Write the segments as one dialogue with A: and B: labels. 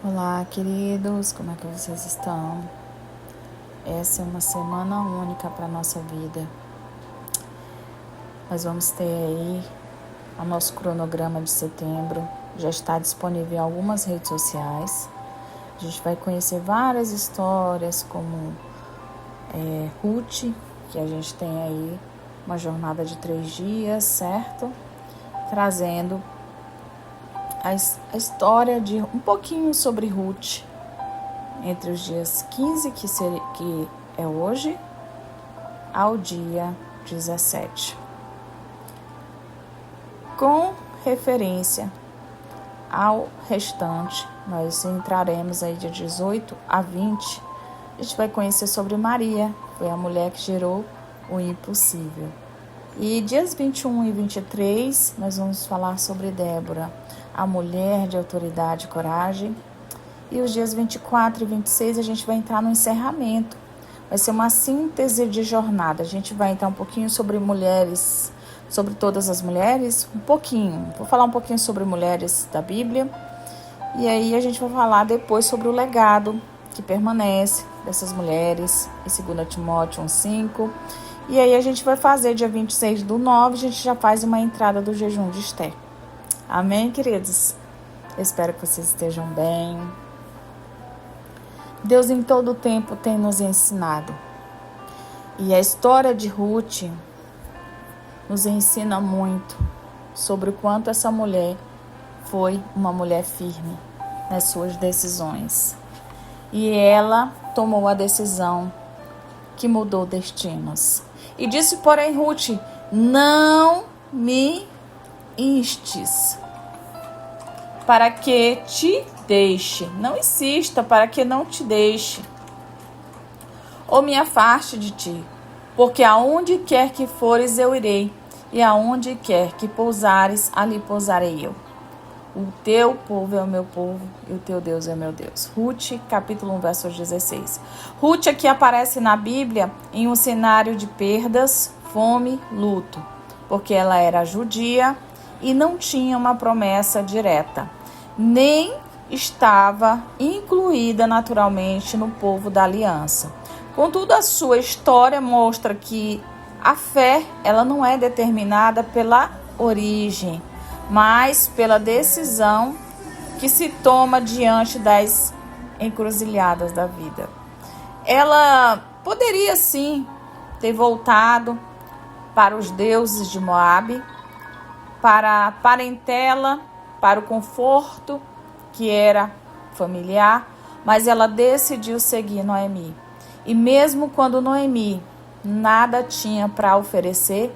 A: Olá, queridos, como é que vocês estão? Essa é uma semana única para a nossa vida. Nós vamos ter aí o nosso cronograma de setembro, já está disponível em algumas redes sociais. A gente vai conhecer várias histórias, como Ruth, que a gente tem aí uma jornada de 3 dias, certo? Trazendo a história de um pouquinho sobre Ruth, entre os dias 15, que é hoje, ao dia 17. Com referência ao restante, nós entraremos aí de 18 a 20. A gente vai conhecer sobre Maria, foi a mulher que gerou o impossível. E dias 21 e 23, nós vamos falar sobre Débora, a mulher de autoridade e coragem. E os dias 24 e 26 a gente vai entrar no encerramento. Vai ser uma síntese de jornada. A gente vai entrar um pouquinho sobre mulheres, sobre todas as mulheres, um pouquinho. Vou falar um pouquinho sobre mulheres da Bíblia. E aí a gente vai falar depois sobre o legado que permanece dessas mulheres, em 2 Timóteo 1,5. E aí a gente vai fazer dia 26/9, a gente já faz uma entrada do jejum de Esté. Amém, queridos? Eu espero que vocês estejam bem. Deus em todo o tempo tem nos ensinado. E a história de Ruth nos ensina muito sobre o quanto essa mulher foi uma mulher firme nas suas decisões. E ela tomou a decisão que mudou destinos. E disse, porém, Ruth, não me instes para que te deixe. Não insista para que não te deixe. Ou me afaste de ti. Porque aonde quer que fores eu irei. E aonde quer que pousares, ali pousarei eu. O teu povo é o meu povo e o teu Deus é o meu Deus. Ruth, capítulo 1, verso 16. Ruth aqui aparece na Bíblia em um cenário de perdas, fome, luto. Porque ela era judia e não tinha uma promessa direta. Nem estava incluída naturalmente no povo da aliança. Contudo, a sua história mostra que a fé ela não é determinada pela origem, mas pela decisão que se toma diante das encruzilhadas da vida. Ela poderia sim ter voltado para os deuses de Moabe, para a parentela, para o conforto que era familiar, mas ela decidiu seguir Noemi. E mesmo quando Noemi nada tinha para oferecer,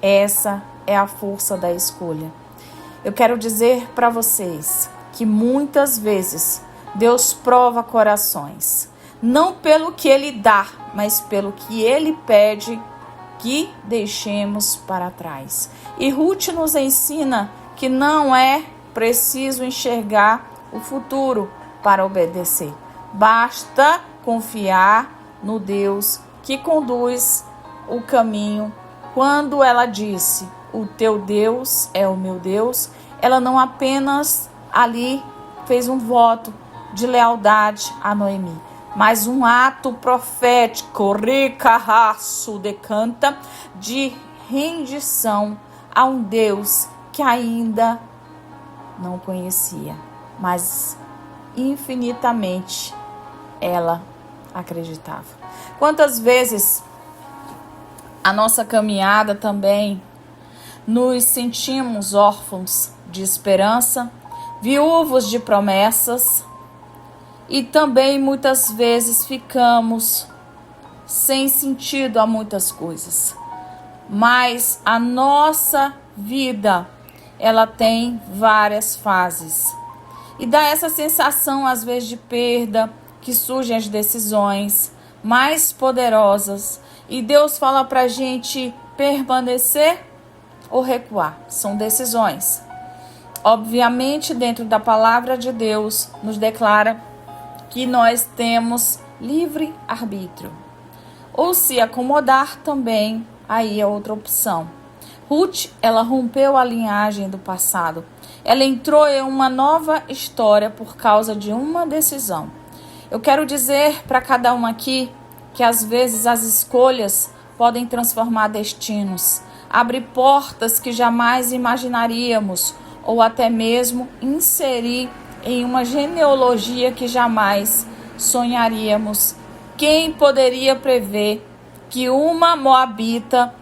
A: essa é a força da escolha. Eu quero dizer para vocês que muitas vezes Deus prova corações, não pelo que Ele dá, mas pelo que Ele pede que deixemos para trás. E Ruth nos ensina que não é preciso enxergar o futuro para obedecer. Basta confiar no Deus que conduz o caminho. Quando ela disse, o teu Deus é o meu Deus, ela não apenas ali fez um voto de lealdade a Noemi, mas um ato profético, ricarraço decanta, de rendição a um Deus que ainda não conhecia, mas infinitamente ela acreditava. Quantas vezes a nossa caminhada também nos sentimos órfãos de esperança, viúvos de promessas e também muitas vezes ficamos sem sentido a muitas coisas. Mas a nossa vida, ela tem várias fases. E dá essa sensação às vezes de perda, que surgem as decisões mais poderosas. E Deus fala para a gente permanecer ou recuar. São decisões. Obviamente, dentro da palavra de Deus, nos declara que nós temos livre arbítrio. Ou se acomodar também, aí é outra opção. Ruth, ela rompeu a linhagem do passado. Ela entrou em uma nova história por causa de uma decisão. Eu quero dizer para cada um aqui que às vezes as escolhas podem transformar destinos, abrir portas que jamais imaginaríamos ou até mesmo inserir em uma genealogia que jamais sonharíamos. Quem poderia prever que uma moabita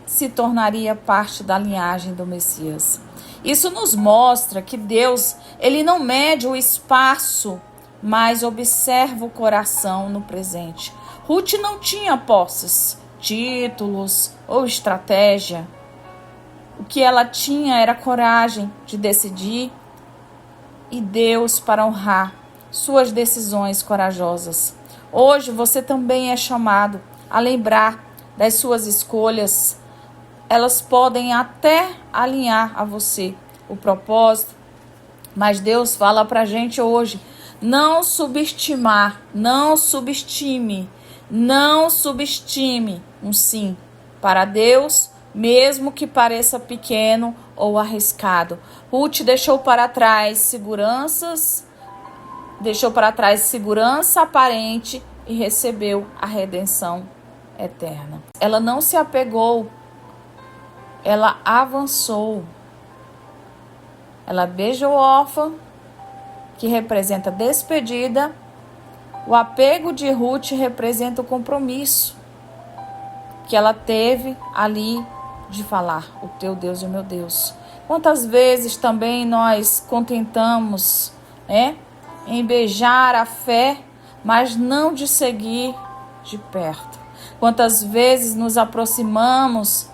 A: se tornaria parte da linhagem do Messias? Isso nos mostra que Deus, ele não mede o espaço, mas observa o coração no presente. Ruth não tinha posses, títulos ou estratégia. O que ela tinha era coragem de decidir e Deus para honrar suas decisões corajosas. Hoje você também é chamado a lembrar das suas escolhas. Elas podem até alinhar a você o propósito, mas Deus fala para a gente hoje, não subestime um sim para Deus, mesmo que pareça pequeno ou arriscado. Ruth deixou para trás segurança aparente e recebeu a redenção eterna. Ela não se apegou, ela avançou. Ela beija o órfão, que representa despedida. O apego de Ruth representa o compromisso que ela teve ali de falar, o teu Deus e o meu Deus. Quantas vezes também nós contentamos, em beijar a fé, mas não de seguir de perto. Quantas vezes nos aproximamos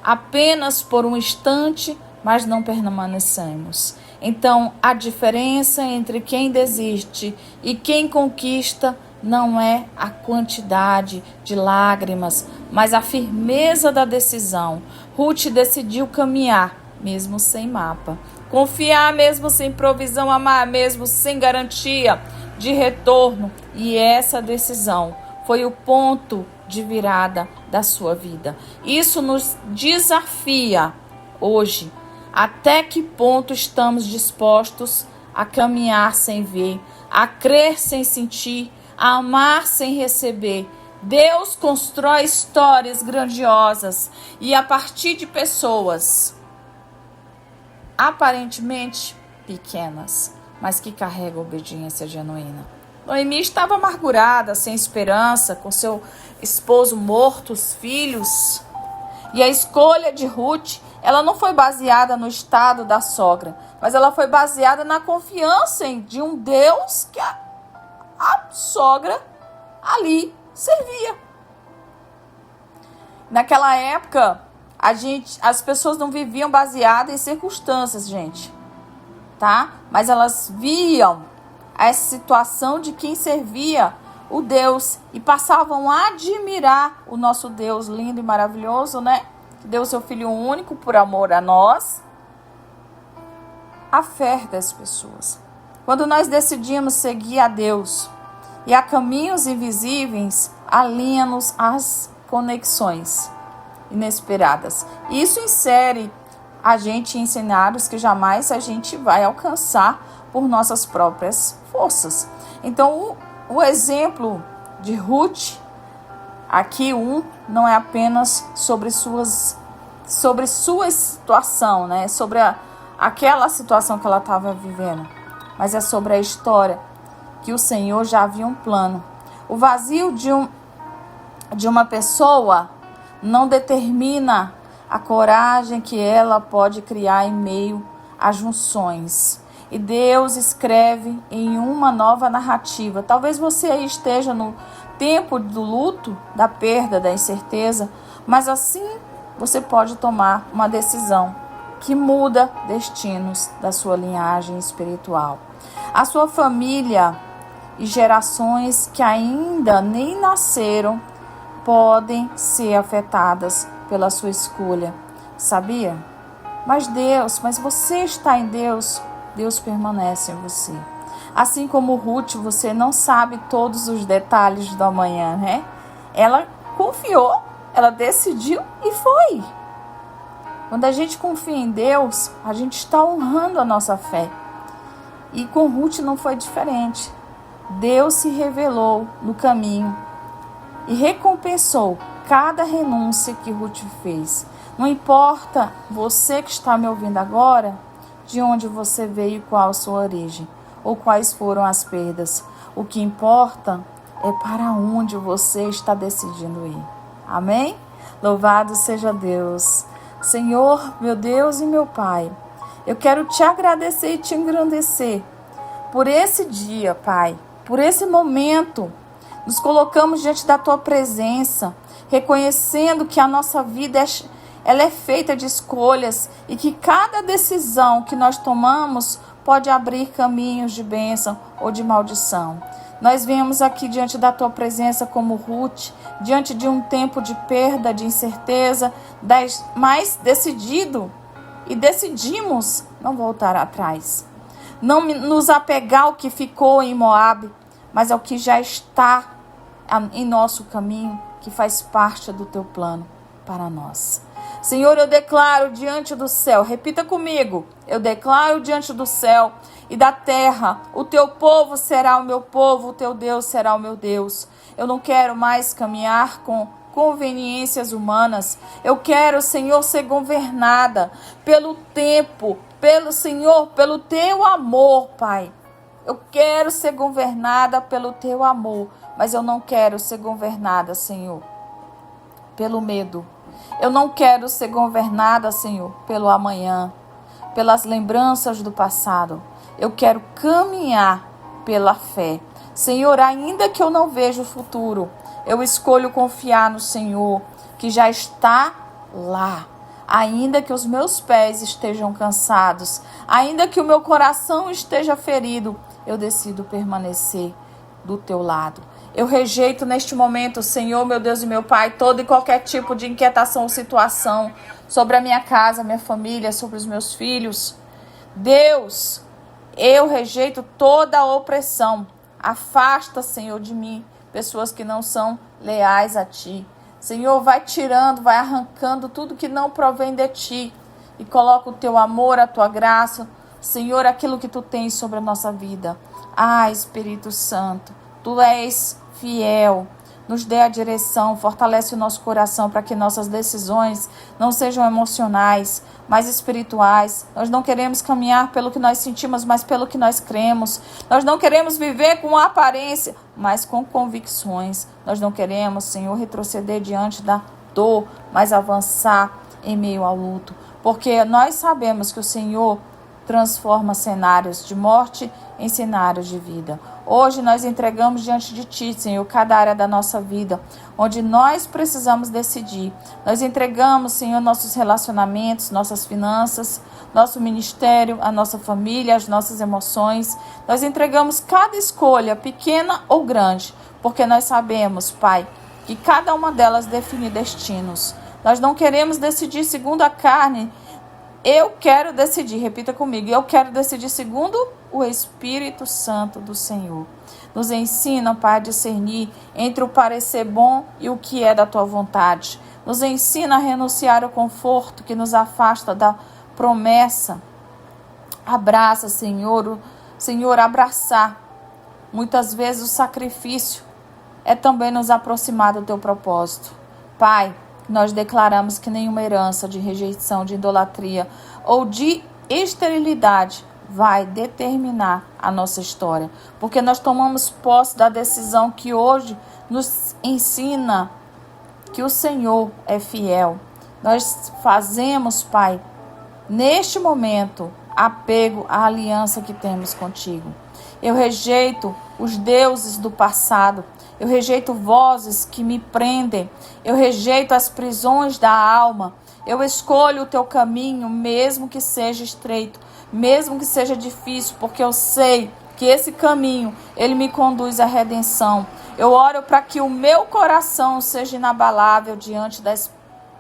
A: apenas por um instante, mas não permanecemos. Então, a diferença entre quem desiste e quem conquista não é a quantidade de lágrimas, mas a firmeza da decisão. Ruth decidiu caminhar, mesmo sem mapa. Confiar, mesmo sem provisão. Amar, mesmo sem garantia de retorno. E essa decisão foi o ponto de virada da sua vida. Isso nos desafia hoje. Até que ponto estamos dispostos a caminhar sem ver, a crer sem sentir, a amar sem receber? Deus constrói histórias grandiosas e a partir de pessoas aparentemente pequenas, mas que carregam obediência genuína. Noemi estava amargurada, sem esperança, com seu esposo morto, os filhos. E a escolha de Ruth, ela não foi baseada no estado da sogra, mas ela foi baseada na confiança de um Deus que a sogra ali servia. Naquela época, as pessoas não viviam baseadas em circunstâncias, gente, tá? Mas elas viam a situação de quem servia o Deus e passavam a admirar o nosso Deus lindo e maravilhoso, que deu seu Filho único por amor a nós. A fé das pessoas. Quando nós decidimos seguir a Deus e a caminhos invisíveis, alinha-nos às conexões inesperadas. Isso insere a gente em cenários que jamais a gente vai alcançar por nossas próprias forças. Então, o exemplo de Ruth, aqui não é apenas sobre sua situação, sobre aquela situação que ela estava vivendo, mas é sobre a história que o Senhor já havia um plano. O vazio de uma pessoa não determina a coragem que ela pode criar em meio a junções. E Deus escreve em uma nova narrativa. Talvez você aí esteja no tempo do luto, da perda, da incerteza, mas assim você pode tomar uma decisão que muda destinos da sua linhagem espiritual. A sua família e gerações que ainda nem nasceram podem ser afetadas pela sua escolha. Sabia? Mas você está em Deus. Deus permanece em você. Assim como Ruth, você não sabe todos os detalhes do amanhã, Ela confiou, ela decidiu e foi. Quando a gente confia em Deus, a gente está honrando a nossa fé. E com Ruth não foi diferente. Deus se revelou no caminho e recompensou cada renúncia que Ruth fez. Não importa você que está me ouvindo agora, de onde você veio e qual a sua origem, ou quais foram as perdas. O que importa é para onde você está decidindo ir. Amém? Louvado seja Deus. Senhor, meu Deus e meu Pai, eu quero te agradecer e te engrandecer por esse dia, Pai, por esse momento. Nos colocamos diante da Tua presença, reconhecendo que a nossa vida ela é feita de escolhas e que cada decisão que nós tomamos pode abrir caminhos de bênção ou de maldição. Nós viemos aqui diante da Tua presença como Ruth, diante de um tempo de perda, de incerteza, mas decidimos não voltar atrás. Não nos apegar ao que ficou em Moabe, mas ao que já está em nosso caminho, que faz parte do Teu plano para nós. Senhor, eu declaro diante do céu, repita comigo, eu declaro diante do céu e da terra, o Teu povo será o meu povo, o Teu Deus será o meu Deus. Eu não quero mais caminhar com conveniências humanas. Eu quero, Senhor, ser governada pelo tempo, pelo Senhor, pelo Teu amor, Pai. Eu quero ser governada pelo Teu amor, mas eu não quero ser governada, Senhor, pelo medo. Eu não quero ser governada, Senhor, pelo amanhã, pelas lembranças do passado. Eu quero caminhar pela fé. Senhor, ainda que eu não veja o futuro, eu escolho confiar no Senhor, que já está lá. Ainda que os meus pés estejam cansados, ainda que o meu coração esteja ferido, eu decido permanecer do Teu lado. Eu rejeito neste momento, Senhor, meu Deus e meu Pai, todo e qualquer tipo de inquietação ou situação sobre a minha casa, minha família, sobre os meus filhos. Deus, eu rejeito toda a opressão. Afasta, Senhor, de mim pessoas que não são leais a Ti. Senhor, vai tirando, vai arrancando tudo que não provém de Ti e coloca o Teu amor, a Tua graça, Senhor, aquilo que Tu tens sobre a nossa vida. Ah, Espírito Santo, Tu és fiel, nos dê a direção, fortalece o nosso coração para que nossas decisões não sejam emocionais, mas espirituais. Nós não queremos caminhar pelo que nós sentimos, mas pelo que nós cremos. Nós não queremos viver com aparência, mas com convicções. Nós não queremos, Senhor, retroceder diante da dor, mas avançar em meio ao luto, porque nós sabemos que o Senhor transforma cenários de morte em cenários de vida. Hoje nós entregamos diante de Ti, Senhor, cada área da nossa vida, onde nós precisamos decidir. Nós entregamos, Senhor, nossos relacionamentos, nossas finanças, nosso ministério, a nossa família, as nossas emoções. Nós entregamos cada escolha, pequena ou grande, porque nós sabemos, Pai, que cada uma delas define destinos. Nós não queremos decidir segundo a carne. Eu quero decidir, repita comigo, eu quero decidir segundo o Espírito Santo do Senhor. Nos ensina, Pai, a discernir entre o parecer bom e o que é da Tua vontade. Nos ensina a renunciar ao conforto que nos afasta da promessa. Abraça, Senhor, abraçar. Muitas vezes o sacrifício é também nos aproximar do Teu propósito. Pai, nós declaramos que nenhuma herança de rejeição, de idolatria ou de esterilidade vai determinar a nossa história. Porque nós tomamos posse da decisão que hoje nos ensina que o Senhor é fiel. Nós fazemos, Pai, neste momento, apego à aliança que temos contigo. Eu rejeito os deuses do passado. Eu rejeito vozes que me prendem. Eu rejeito as prisões da alma. Eu escolho o Teu caminho, mesmo que seja estreito, mesmo que seja difícil, porque eu sei que esse caminho, ele me conduz à redenção. Eu oro para que o meu coração seja inabalável diante das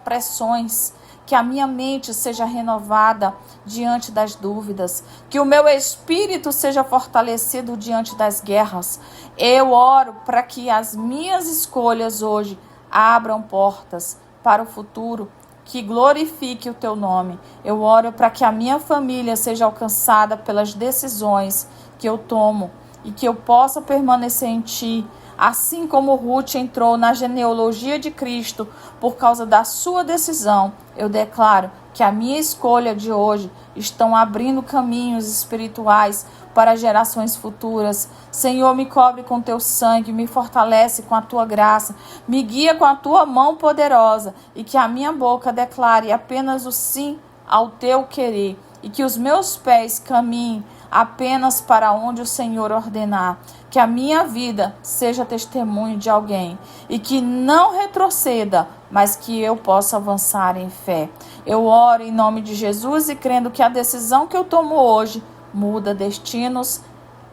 A: pressões, que a minha mente seja renovada diante das dúvidas, que o meu espírito seja fortalecido diante das guerras. Eu oro para que as minhas escolhas hoje abram portas para o futuro que glorifique o teu nome. Eu oro para que a minha família seja alcançada pelas decisões que eu tomo e que eu possa permanecer em ti, assim como Ruth entrou na genealogia de Cristo por causa da sua decisão. Eu declaro que a minha escolha de hoje estão abrindo caminhos espirituais para gerações futuras. Senhor, me cobre com teu sangue, me fortalece com a tua graça, me guia com a tua mão poderosa e que a minha boca declare apenas o sim ao teu querer e que os meus pés caminhem apenas para onde o Senhor ordenar. Que a minha vida seja testemunho de alguém e que não retroceda, mas que eu possa avançar em fé. Eu oro em nome de Jesus e crendo que a decisão que eu tomo hoje muda destinos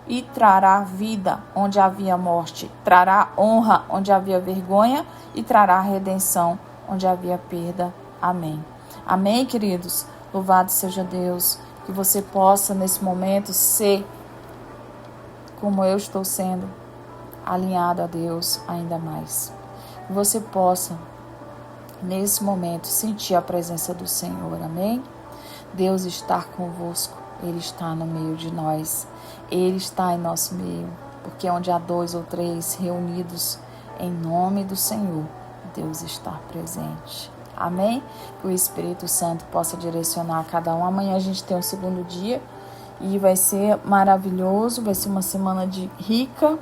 A: e trará vida onde havia morte, trará honra onde havia vergonha e trará redenção onde havia perda. Amém. Amém, queridos? Louvado seja Deus. Que você possa, nesse momento, ser como eu estou sendo, alinhado a Deus ainda mais. Que você possa, nesse momento, sentir a presença do Senhor. Amém? Deus está convosco. Ele está no meio de nós. Ele está em nosso meio. Porque onde há 2 ou 3 reunidos em nome do Senhor, Deus está presente. Amém? Que o Espírito Santo possa direcionar cada um. Amanhã a gente tem o segundo dia e vai ser maravilhoso. Vai ser uma semana rica.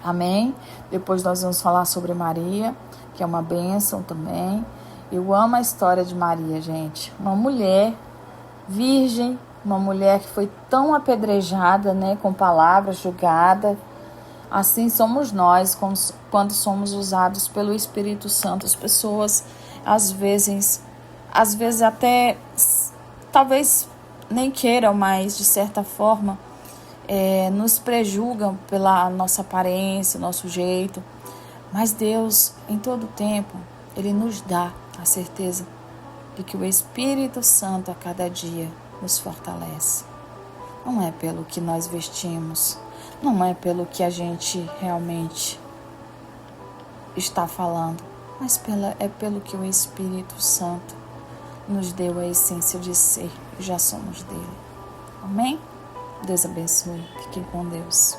A: Amém? Depois nós vamos falar sobre Maria, que é uma bênção também. Eu amo a história de Maria, gente. Uma mulher virgem, uma mulher que foi tão apedrejada, né, com palavras, julgada. Assim somos nós, quando somos usados pelo Espírito Santo. As pessoas, às vezes até, talvez nem queiram, mas de certa forma, nos prejulgam pela nossa aparência, nosso jeito. Mas Deus, em todo tempo, Ele nos dá a certeza de que o Espírito Santo a cada dia nos fortalece. Não é pelo que nós vestimos, não é pelo que a gente realmente está falando, mas é pelo que o Espírito Santo nos deu a essência de ser, e já somos dele. Amém? Deus abençoe. Fiquem com Deus.